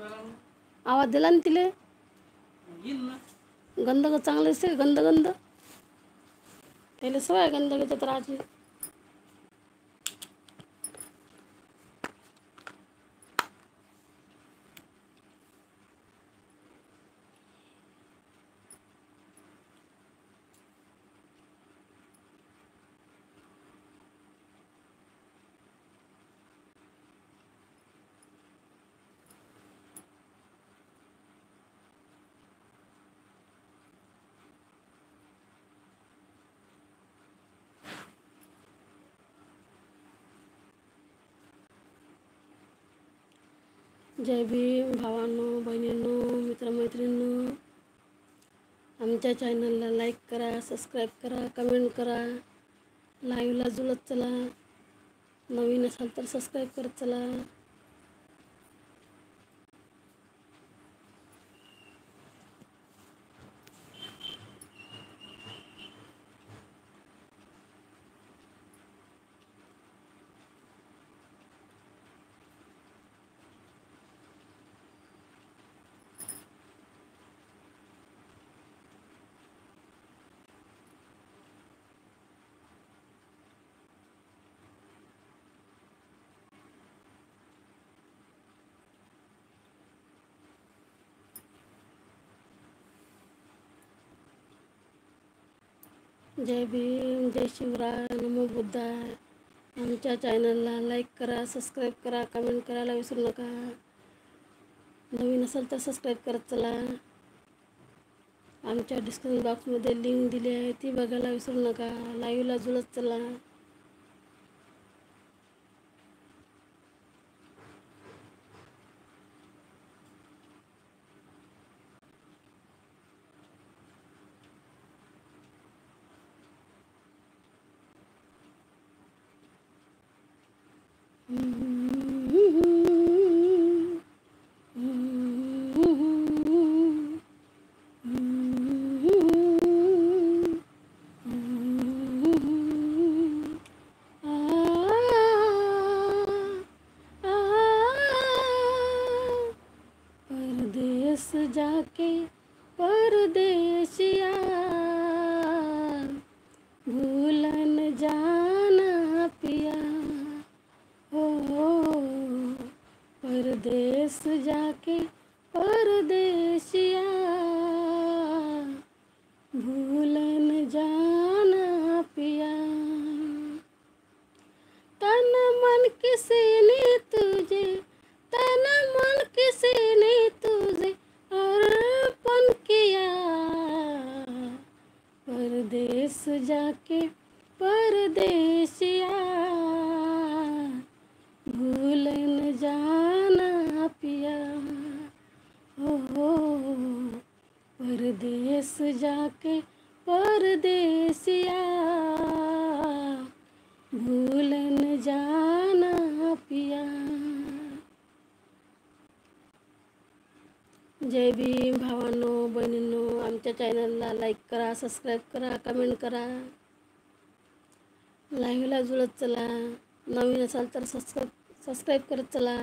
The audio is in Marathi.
आवाज दिला ना तिले. गंध चांगलं दिसते. गंध गंध त्याला सवय गंध घेतात राहायची. जय भीम भावांनो, बहिणींनो, मित्रमैत्रिणींनो, आमच्या चॅनलला लाईक करा, सबस्क्राईब करा, कमेंट करा, लाईव्हला जुळत चला. नवीन असाल तर सबस्क्राईब करत चला. जय भीम, जय शिवराय, नमो बुद्धाय. आमच्या चॅनलला लाईक करा, सबस्क्राईब करा, कमेंट करायला विसरू नका. नवीन असेल तर सबस्क्राईब करत चला. आमच्या डिस्क्रिप्शन बॉक्समध्ये लिंक दिली आहे, ती बघायला विसरू नका. लाईव्हला जुळत चला. परदेस जाके परदेसिया भूलन जाना पिया. हो परदेस जाके परदेसिया भूलन जाना पिया. तन मन किसी ने तुझे, तन मन किसी ने तुझे अर्पण किया. परदेस जाके परदेसिया भूलन जाना पिया. हो परदेस जाके परदेसिया भूलन जाना पिया. जय भीम भावांनो, बहिणींनो, आमच्या चॅनलला लाईक करा, सबस्क्राईब करा, कमेंट करा, लाईव्हला जुळत चला. नवीन असाल तर सबस्क्राईब करत चला.